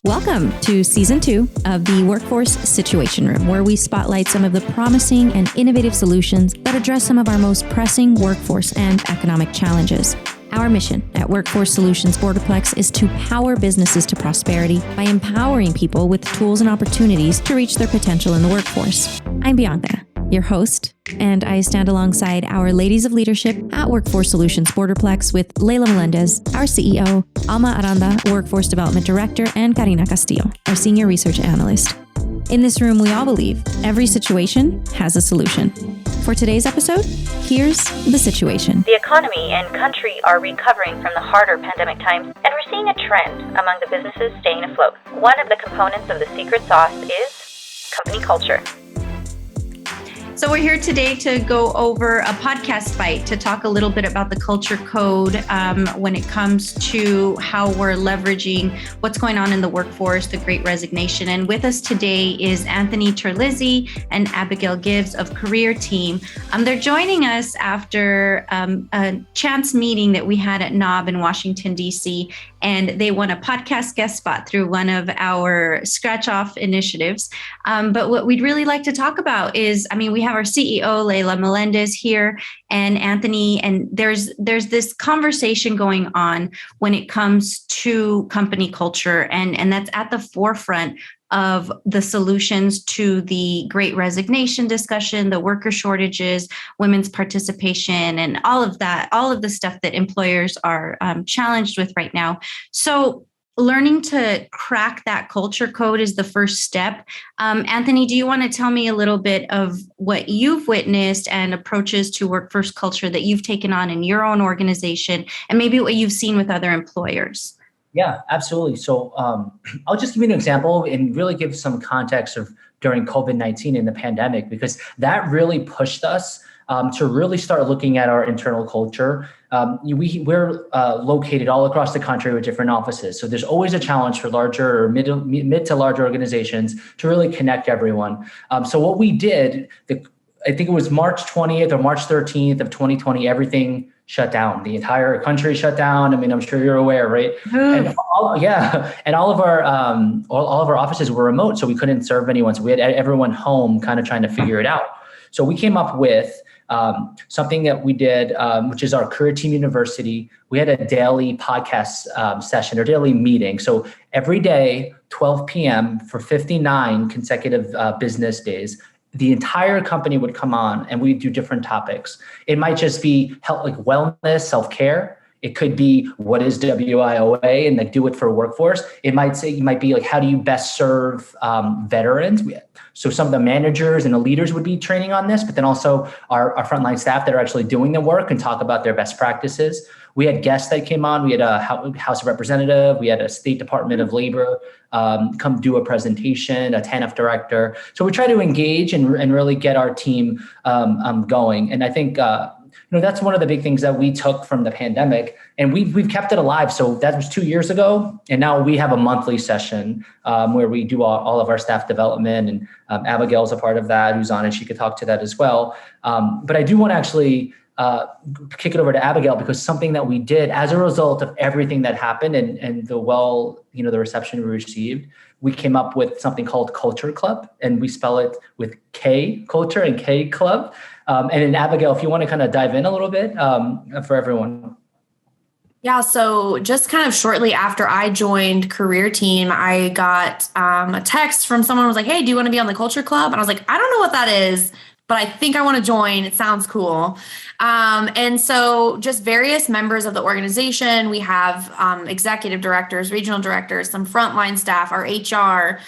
Welcome to Season 2 of the Workforce Situation Room, where we spotlight some of the promising and innovative solutions that address some of our most pressing workforce and economic challenges. Our mission at Workforce Solutions Borderplex is to power businesses to prosperity by empowering people with tools and opportunities to reach their potential in the workforce. I'm Bianca, your host, and I stand alongside our ladies of leadership at Workforce Solutions Borderplex with Leila Melendez, our CEO, Alma Aranda, Workforce Development Director, and Karina Castillo, our Senior Research Analyst. In this room, we all believe every situation has a solution. For today's episode, here's the situation. The economy and country are recovering from the harder pandemic times, and we're seeing a trend among the businesses staying afloat. One of the components of the secret sauce is company culture. So we're here today to go over a podcast bite to talk a little bit about the culture code when it comes to how we're leveraging what's going on in the workforce, the Great Resignation. And with us today is Anthony Terlizzi and Abigail Gibbs of CareerTEAM. They're joining us after a chance meeting that we had at NOB in Washington, D.C., and they won a podcast guest spot through one of our scratch-off initiatives. But what we'd really like to talk about is, we have our CEO, Leila Melendez, here, and Anthony, and there's this conversation going on when it comes to company culture, and that's at the forefront of the solutions to the Great Resignation discussion, the worker shortages, women's participation, and all of that, all of the stuff that employers are challenged with right now. So learning to crack that culture code is the first step. Anthony, do you want to tell me a little bit of what you've witnessed and approaches to workforce culture that you've taken on in your own organization, and maybe what you've seen with other employers? Yeah, absolutely. So I'll just give you an example and really give some context of during COVID-19 and the pandemic, because that really pushed us to really start looking at our internal culture. We're located all across the country with different offices. So there's always a challenge for larger or mid to large organizations to really connect everyone. So what we did, I think it was March 20th or March 13th of 2020, everything shut down. The entire country shut down. I'm sure you're aware, right? And all of our offices were remote, so we couldn't serve anyone. So we had everyone home, kind of trying to figure it out. So we came up with something that we did, which is our CareerTEAM University. We had a daily podcast session or daily meeting. So every day, 12 p.m. for 59 consecutive business days, the entire company would come on and we'd do different topics. It might just be health, like wellness, self-care. It could be what is WIOA and do it for workforce. It might be like, how do you best serve veterans? So some of the managers and the leaders would be training on this, but then also our frontline staff that are actually doing the work and talk about their best practices. We had guests that came on. We had a House of Representative. We had a State Department of Labor come do a presentation, a TANF director. So we try to engage and really get our team going. And I think that's one of the big things that we took from the pandemic, and we've kept it alive. So that was 2 years ago, and now we have a monthly session where we do all of our staff development, and Abigail's a part of that, who's on, and she could talk to that as well. But I do want to actually kick it over to Abigail, because something that we did as a result of everything that happened and the reception we received, we came up with something called Culture Club, and we spell it with K, culture, and K club. And then Abigail, if you want to kind of dive in a little bit for everyone. Yeah, so just kind of shortly after I joined CareerTEAM, I got a text from someone who was like, hey, do you want to be on the Culture Club? And I was like, I don't know what that is, but I think I want to join. It sounds cool. And so just various members of the organization, we have executive directors, regional directors, some frontline staff, our HR,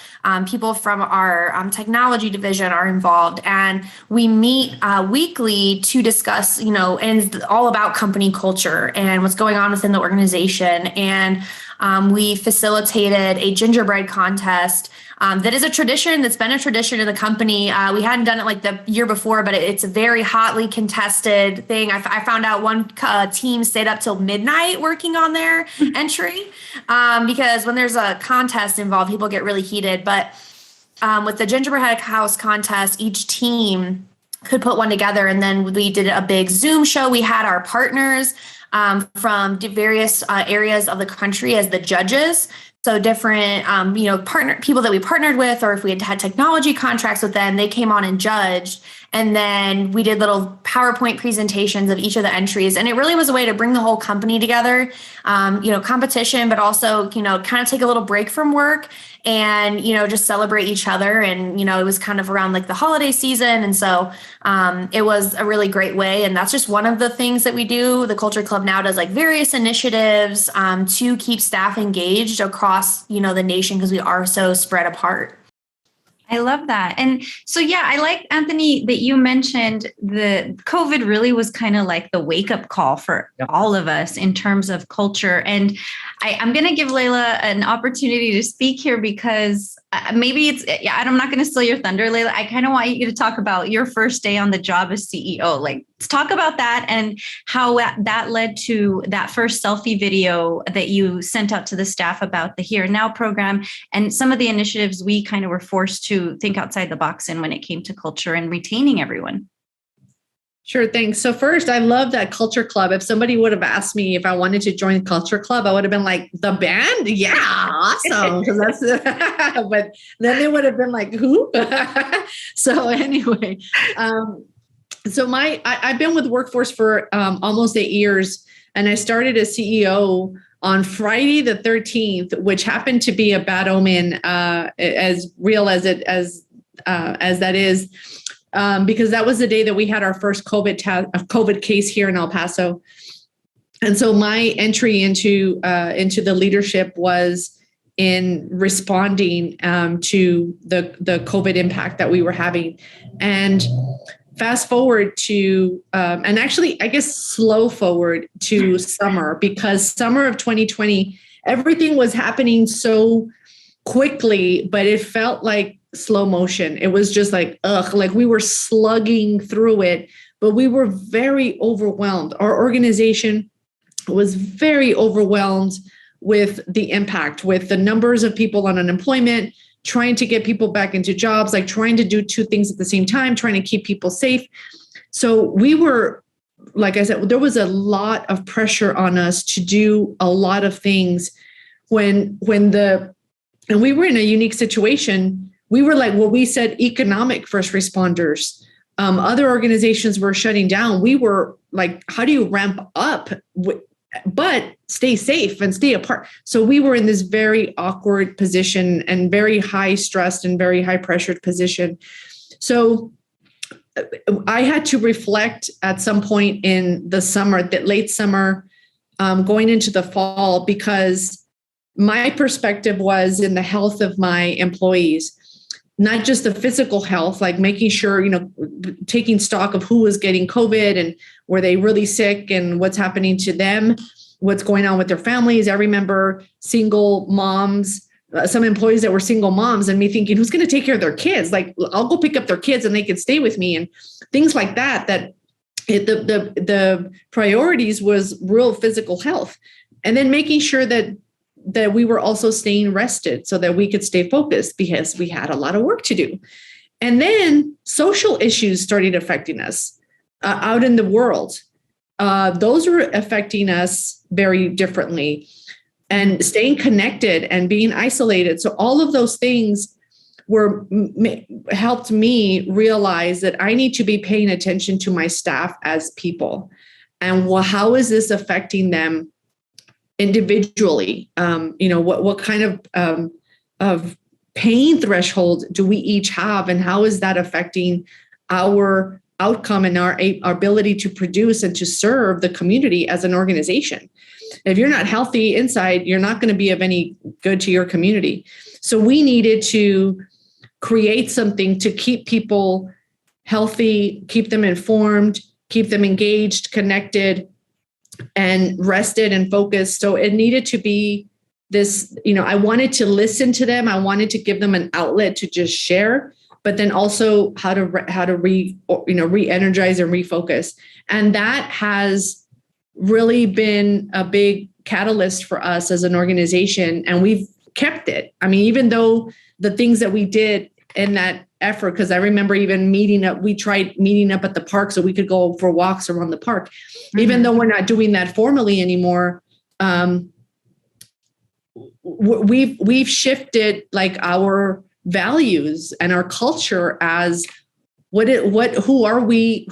people from our technology division are involved. And we meet weekly to discuss, and all about company culture and what's going on within the organization. And we facilitated a gingerbread contest that is a tradition that's been a tradition in the company. We hadn't done it like the year before, but it's a very hotly contested thing. I found out one team stayed up till midnight working on their entry because when there's a contest involved, people get really heated. But with the gingerbread house contest, each team could put one together, and then we did a big Zoom show. We had our partners from various areas of the country as the judges. So different, people that we partnered with, or if we had technology contracts with them, they came on and judged. And then we did little PowerPoint presentations of each of the entries. And it really was a way to bring the whole company together, competition, but also, kind of take a little break from work and, just celebrate each other. And, it was kind of around like the holiday season. And so it was a really great way. And that's just one of the things that we do. The Culture Club now does like various initiatives to keep staff engaged across, the nation, because we are so spread apart. I love that. And so, I like, Anthony, that you mentioned the COVID really was kind of like the wake up call for all of us in terms of culture. And I'm going to give Layla an opportunity to speak here because maybe I'm not going to steal your thunder, Layla. I kind of want you to talk about your first day on the job as CEO. Like, let's talk about that and how that led to that first selfie video that you sent out to the staff about the Here and Now program and some of the initiatives we kind of were forced to think outside the box in when it came to culture and retaining everyone. Sure, thanks. So first, I love that Culture Club. If somebody would have asked me if I wanted to join Culture Club, I would have been like, the band? Yeah, awesome. But then they would have been like, who? So anyway, I've been with Workforce for almost 8 years, and I started as CEO on Friday the 13th, which happened to be a bad omen, as real as that is. Because that was the day that we had our first COVID case here in El Paso. And so my entry into the leadership was in responding to the COVID impact that we were having. And fast forward to, and actually, I guess slow forward to summer, because summer of 2020, everything was happening so quickly, but it felt like slow motion. It was just like, like we were slugging through it, but we were very overwhelmed. Our organization was very overwhelmed with the impact, with the numbers of people on unemployment, trying to get people back into jobs, like trying to do two things at the same time, trying to keep people safe. So we were, like I said, there was a lot of pressure on us to do a lot of things and we were in a unique situation. We were like, well, we said economic first responders. Other organizations were shutting down. We were like, how do you ramp up, but stay safe and stay apart? So we were in this very awkward position and very high stressed and very high pressured position. So I had to reflect at some point in the summer, that late summer, going into the fall, because my perspective was in the health of my employees. Not just the physical health, like making sure, taking stock of who was getting COVID and were they really sick and what's happening to them, what's going on with their families. I remember single moms, some employees that were single moms, and me thinking, who's going to take care of their kids? Like, I'll go pick up their kids and they can stay with me, and things like that. The priorities was real physical health, and then making sure that we were also staying rested so that we could stay focused, because we had a lot of work to do. And then social issues started affecting us out in the world. Those were affecting us very differently, and staying connected and being isolated. So all of those things helped me realize that I need to be paying attention to my staff as people. And how is this affecting them individually? What kind of pain threshold do we each have, and how is that affecting our outcome and our ability to produce and to serve the community as an organization? If you're not healthy inside, you're not going to be of any good to your community. So we needed to create something to keep people healthy, keep them informed, keep them engaged, connected, and rested and focused. So it needed to be this, I wanted to listen to them. I wanted to give them an outlet to just share, but then also how to re-energize and refocus. And that has really been a big catalyst for us as an organization. And we've kept it. I mean, even though the things that we did in that effort, because I remember even meeting up, we tried meeting up at the park so we could go for walks around the park. Even though we're not doing that formally anymore, we've shifted like our values and our culture as who are we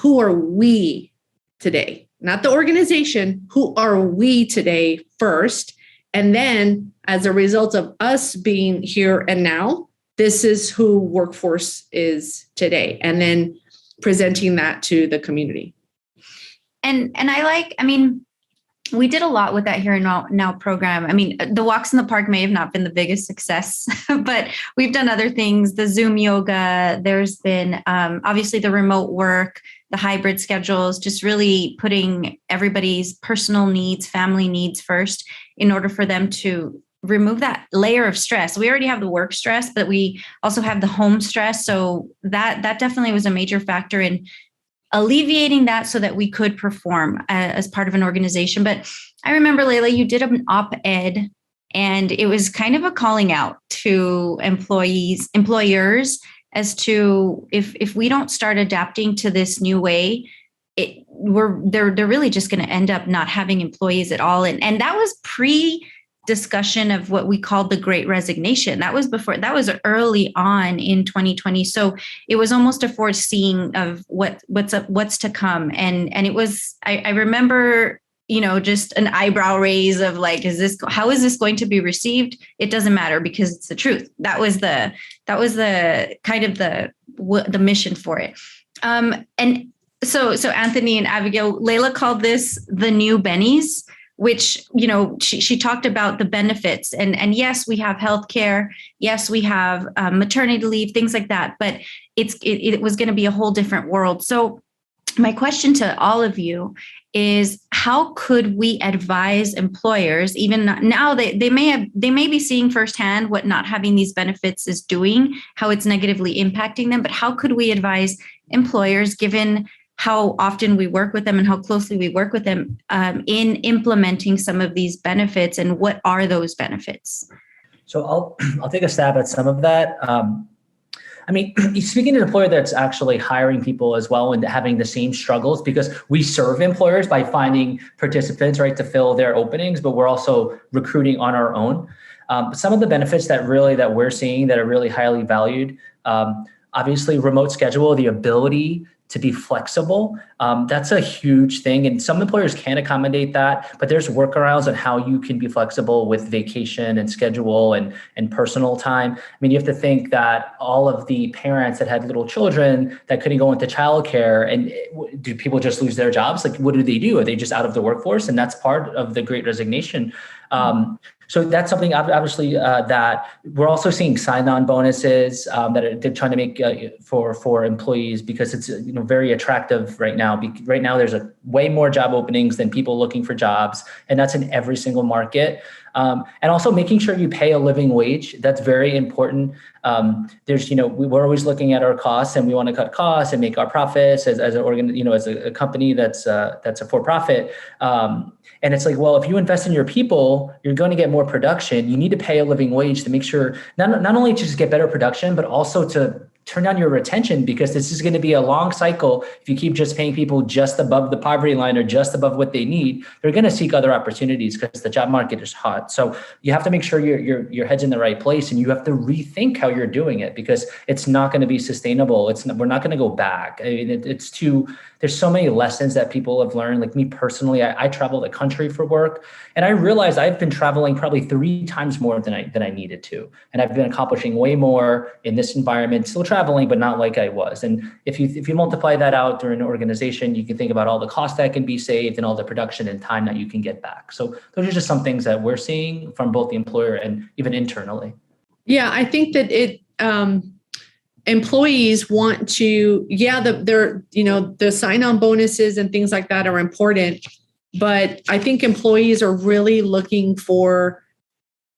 today? Not the organization, who are we today first? And then as a result of us being here and now, this is who workforce is today. And then presenting that to the community. And I mean, we did a lot with that Here and Now program. I mean, the walks in the park may have not been the biggest success, but we've done other things, the Zoom yoga, there's been obviously the remote work, the hybrid schedules, just really putting everybody's personal needs, family needs first in order for them to remove that layer of stress. We already have the work stress, but we also have the home stress. So that definitely was a major factor in alleviating that so that we could perform as part of an organization. But I remember, Layla, you did an op-ed, and it was kind of a calling out to employers as to if we don't start adapting to this new way, they're really just going to end up not having employees at all. And that was discussion of what we called the Great Resignation. That was early on in 2020. So it was almost a foreseeing of what's to come. And it was, I remember, just an eyebrow raise of like, how is this going to be received? It doesn't matter because it's the truth. That was the kind of the mission for it. And so Anthony and Abigail, Layla called this the new bennies, which, she talked about the benefits and yes, we have healthcare. Yes, we have maternity leave, things like that, but it was going to be a whole different world. So my question to all of you is, how could we advise employers, even now they may be seeing firsthand what not having these benefits is doing, how it's negatively impacting them, but how could we advise employers, given how often we work with them and how closely we work with them in implementing some of these benefits, and what are those benefits? So I'll take a stab at some of that. Speaking to an employer that's actually hiring people as well and having the same struggles, because we serve employers by finding participants, right, to fill their openings, but we're also recruiting on our own. Some of the benefits that we're seeing that are really highly valued, obviously remote schedule, the ability to be flexible. That's a huge thing. And some employers can accommodate that, but there's workarounds on how you can be flexible with vacation and schedule and personal time. You have to think that all of the parents that had little children that couldn't go into childcare, and do people just lose their jobs? Like, what do? Are they just out of the workforce? And that's part of the Great Resignation. So that's something obviously that we're also seeing sign-on bonuses that they're trying to make for employees, because it's very attractive right now. Right now, there's way more job openings than people looking for jobs, and that's in every single market. And also making sure you pay a living wage. That's very important. We're always looking at our costs, and we want to cut costs and make our profits as a company that's a for-profit. And it's like, well, if you invest in your people, you're going to get more production. You need to pay a living wage to make sure not only to just get better production, but also to turn down your retention, because this is going to be a long cycle. If you keep just paying people just above the poverty line or just above what they need, they're going to seek other opportunities because the job market is hot. So you have to make sure your head's in the right place, and you have to rethink how you're doing it, because it's not going to be sustainable. We're not going to go back. There's so many lessons that people have learned. Like me personally, I travel the country for work, and I realized I've been traveling probably 3 times more than I needed to. And I've been accomplishing way more in this environment, still traveling, but not like I was. And if you multiply that out during an organization, you can think about all the cost that can be saved and all the production and time that you can get back. So those are just some things that we're seeing from both the employer and even internally. Yeah, I think that employees want to, the sign-on bonuses and things like that are important, but I think employees are really looking for,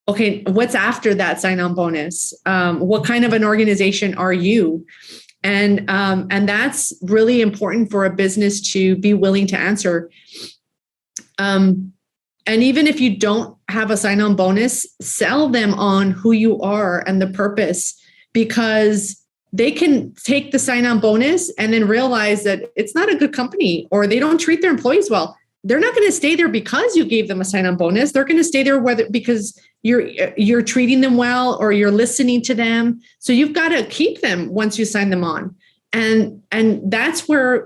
okay, what's after that sign-on bonus? What kind of an organization are you? And that's really important for a business to be willing to answer. And even if you don't have a sign-on bonus, sell them on who you are and the purpose, because they can take the sign-on bonus and then realize that it's not a good company, or they don't treat their employees well. They're not going to stay there because you gave them a sign-on bonus. They're going to stay there because you're treating them well, or you're listening to them. So you've got to keep them once you sign them on. And that's where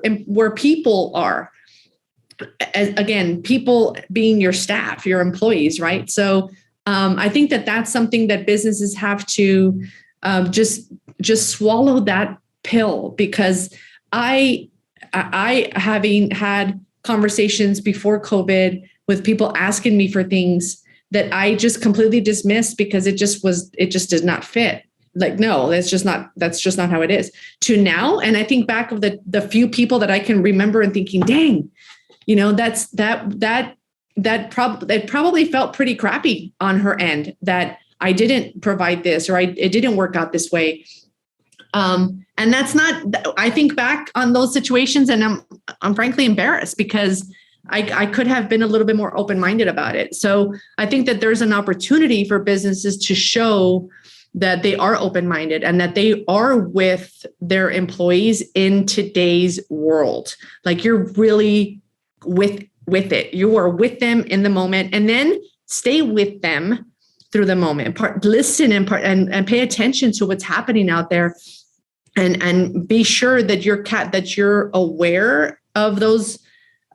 people are. Again, people being your staff, your employees, right? So I think that's something that businesses have to just swallow that pill, because I having had conversations before COVID with people asking me for things that I just completely dismissed because it just did not fit. Like, no, that's just not how it is, to now. And I think back of the few people that I can remember and thinking, dang, that probably felt pretty crappy on her end that I didn't provide this, or it didn't work out this way. And that's not, I think back on those situations and I'm frankly embarrassed, because I could have been a little bit more open-minded about it. So I think that there's an opportunity for businesses to show that they are open-minded and that they are with their employees in today's world. Like, you're really with it. You are with them in the moment, and then stay with them through the moment. Listen and pay attention to what's happening out there, and be sure that you're aware of those,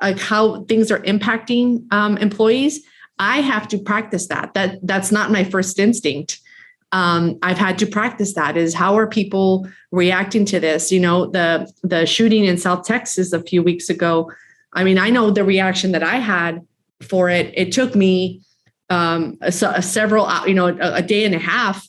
like how things are impacting employees. I have to practice that. That's not my first instinct. I've had to practice that, is how are people reacting to this? The shooting in South Texas a few weeks ago. I mean, I know the reaction that I had for it. It took me a day and a half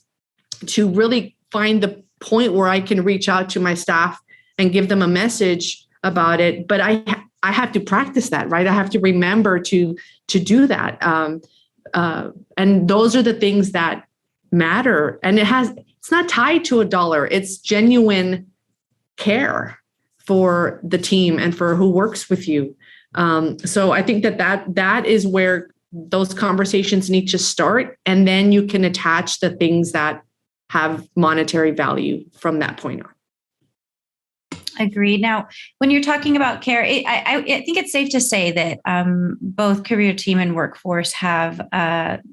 to really find the point where I can reach out to my staff and give them a message about it. But I have to practice that, right? I have to remember to do that. And those are the things that matter. And it's not tied to a dollar. It's genuine care for the team and for who works with you. So I think that is where those conversations need to start. And then you can attach the things that have monetary value from that point on. Agreed. Now, when you're talking about care, I think it's safe to say that both CareerTEAM and Workforce have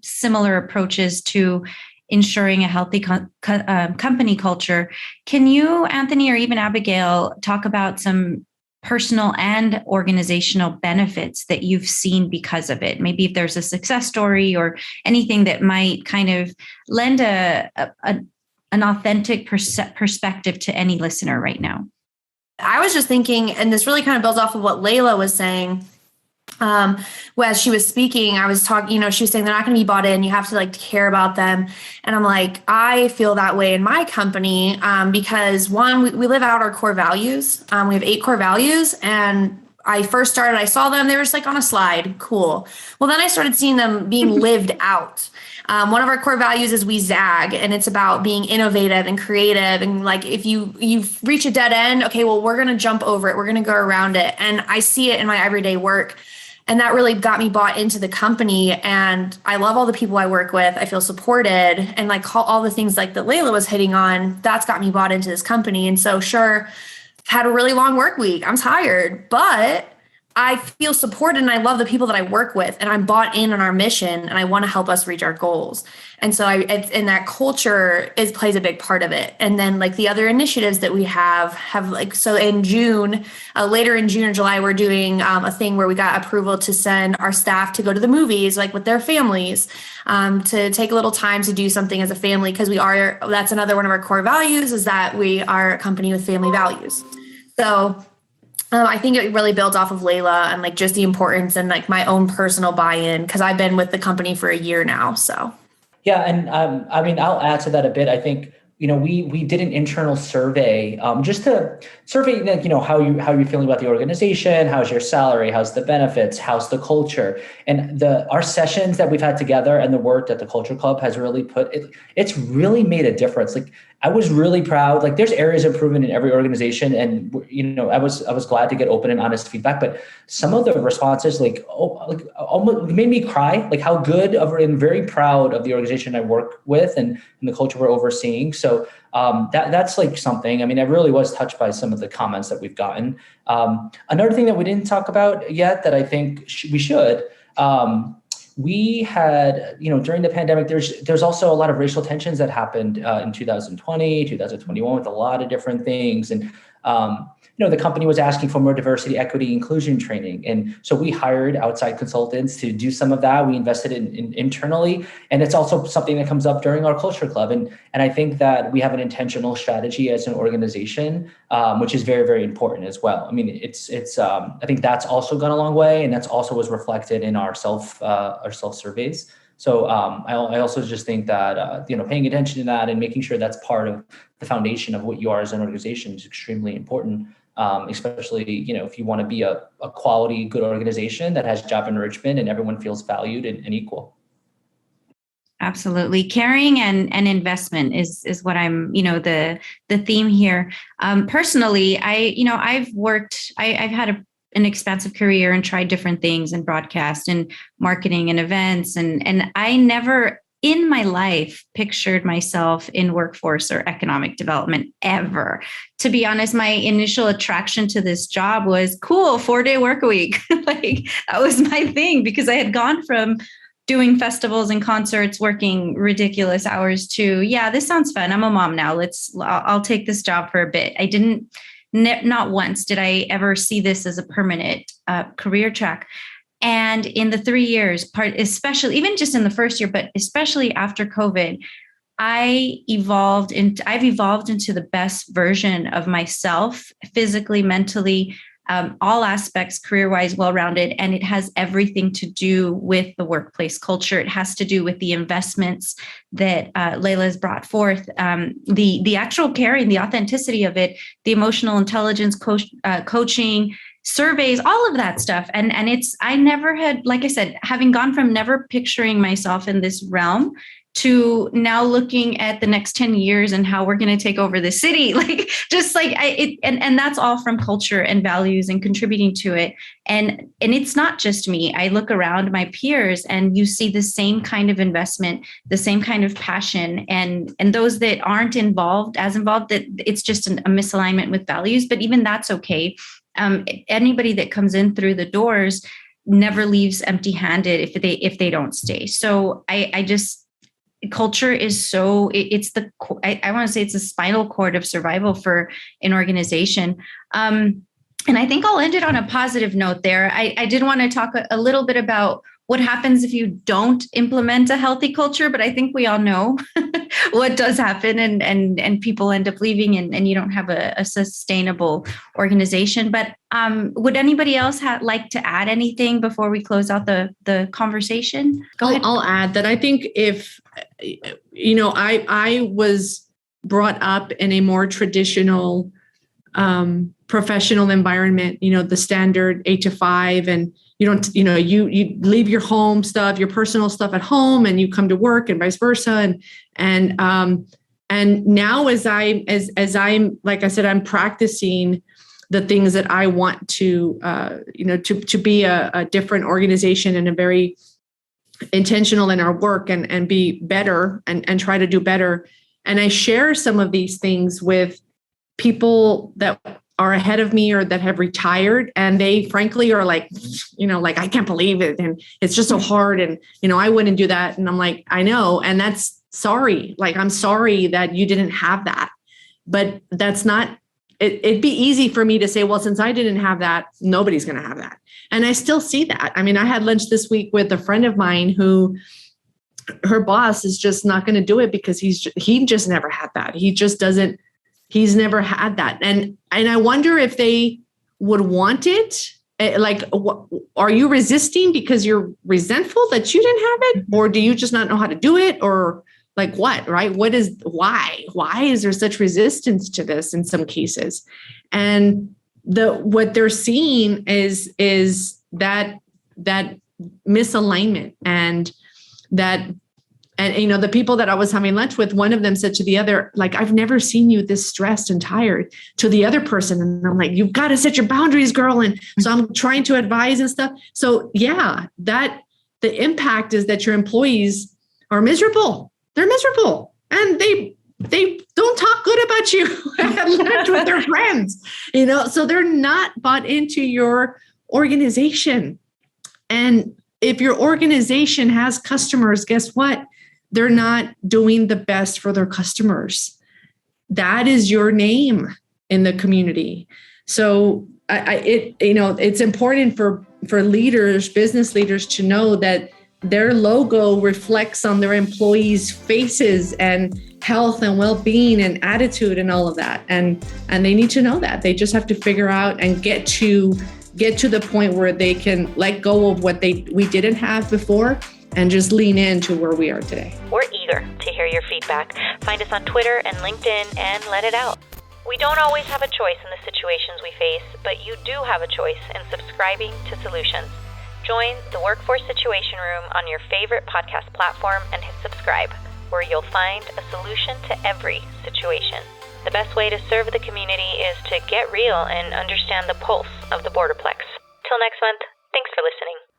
similar approaches to ensuring a healthy company culture. Can you, Anthony, or even Abigail, talk about some personal and organizational benefits that you've seen because of it? Maybe if there's a success story or anything that might kind of lend an authentic perspective to any listener right now. I was just thinking, and this really kind of builds off of what Layla was saying. As she was speaking, I was talking, she was saying they're not going to be bought in. You have to care about them. And I'm like, I feel that way in my company because one, we live out our core values. We have 8 core values. And I first started, I saw them, they were just on a slide. Cool. Well, then I started seeing them being lived out. One of our core values is we zag, and it's about being innovative and creative. And if you reach a dead end, okay, well, we're going to jump over it. We're going to go around it. And I see it in my everyday work. And that really got me bought into the company. And I love all the people I work with. I feel supported, and all the things that Layla was hitting on, that's got me bought into this company. And so sure, had a really long work week. I'm tired, but I feel supported and I love the people that I work with, and I'm bought in on our mission, and I want to help us reach our goals. And so and that culture plays a big part of it. And then the other initiatives that we have so in June, later in June or July, we're doing a thing where we got approval to send our staff to go to the movies, with their families, to take a little time to do something as a family. Because that's another one of our core values, is that we are a company with family values. So I think it really builds off of Layla and just the importance and my own personal buy-in, because I've been with the company for a year now. So. Yeah. And I'll add to that a bit. I think, we did an internal survey just to survey, how you're feeling about the organization, how's your salary, how's the benefits, how's the culture, and our sessions that we've had together and the work that the Culture Club has really it's really made a difference. I was really proud. Like there's areas of improvement in every organization. And, I was glad to get open and honest feedback, but some of the responses almost made me cry, like how good and very proud of the organization I work with and the culture we're overseeing. So that's like something, I mean, I really was touched by some of the comments that we've gotten. Another thing that we didn't talk about yet that I think we should, we had, during the pandemic, there's also a lot of racial tensions that happened in 2020, 2021 with a lot of different things. And, the company was asking for more diversity, equity, inclusion training. And so we hired outside consultants to do some of that. We invested in internally. And it's also something that comes up during our culture club. And I think that we have an intentional strategy as an organization, which is very, very important as well. I mean, it's I think that's also gone a long way. And that's also was reflected in our self surveys. So I also just think that, paying attention to that and making sure that's part of the foundation of what you are as an organization is extremely important. Especially, if you want to be a quality, good organization that has job enrichment and everyone feels valued and equal. Absolutely. Caring and investment is what I'm, the theme here. Personally, I've had an expansive career and tried different things in broadcast and marketing and events. And I never in my life pictured myself in workforce or economic development ever. To be honest, my initial attraction to this job was cool, 4-day work a week. Like that was my thing because I had gone from doing festivals and concerts, working ridiculous hours to, yeah, this sounds fun. I'm a mom now. I'll take this job for a bit. I didn't, not once did I ever see this as a permanent career track. And in the 3 years, especially even just in the first year, but especially after COVID, I've evolved into the best version of myself, physically, mentally, all aspects, career-wise, well-rounded. And it has everything to do with the workplace culture. It has to do with the investments that Layla has brought forth, the actual caring, the authenticity of it, the emotional intelligence coaching, surveys, all of that stuff. And I never had, like I said, having gone from never picturing myself in this realm to now looking at the next 10 years and how we're going to take over the city, and that's all from culture and values and contributing to it. And it's not just me. I look around my peers and you see the same kind of investment, the same kind of passion, and those that aren't involved, that it's just a misalignment with values, but even that's okay. Anybody that comes in through the doors never leaves empty-handed if they don't stay. So I just, culture is so, I want to say it's the spinal cord of survival for an organization. And I think I'll end it on a positive note there. I did want to talk a little bit about what happens if you don't implement a healthy culture, but I think we all know what does happen and people end up leaving and you don't have a sustainable organization. But would anybody else like to add anything before we close out the conversation? Go ahead. I'll add that I think if, I was brought up in a more traditional professional environment, the standard 8 to 5, and you don't, you leave your home stuff, your personal stuff at home, and you come to work, and vice versa. And now as I'm, like I said, I'm practicing the things that I want to be a different organization and a very intentional in our work and be better and try to do better. And I share some of these things with people that are ahead of me or that have retired, and they frankly are like, I can't believe it, and it's just so hard, and I wouldn't do that. And I'm like, I know, and that's sorry. Like, I'm sorry that you didn't have that, but that's not. It'd be easy for me to say, well, since I didn't have that, nobody's going to have that, and I still see that. I mean, I had lunch this week with a friend of mine who, her boss is just not going to do it because he just never had that. He just doesn't. He's never had that. And I wonder if they would want it. Like, are you resisting because you're resentful that you didn't have it? Or do you just not know how to do it? Or like what, right? Why is there such resistance to this in some cases? And what they're seeing is that misalignment and And, the people that I was having lunch with, one of them said to the other, like, I've never seen you this stressed and tired, to the other person. And I'm like, you've got to set your boundaries, girl. And so I'm trying to advise and stuff. So yeah, the impact is that your employees are miserable. They're miserable. And they don't talk good about you at lunch with their friends, so they're not bought into your organization. And if your organization has customers, guess what? They're not doing the best for their customers. That is your name in the community. So it's important for leaders, business leaders, to know that their logo reflects on their employees' faces and health and well-being and attitude and all of that. And they need to know that. They just have to figure out and get to the point where they can let go of what we didn't have before and just lean into where we are today. We're eager to hear your feedback. Find us on Twitter and LinkedIn and let it out. We don't always have a choice in the situations we face, but you do have a choice in subscribing to Solutions. Join the Workforce Situation Room on your favorite podcast platform and hit subscribe, where you'll find a solution to every situation. The best way to serve the community is to get real and understand the pulse of the Borderplex. Till next month, thanks for listening.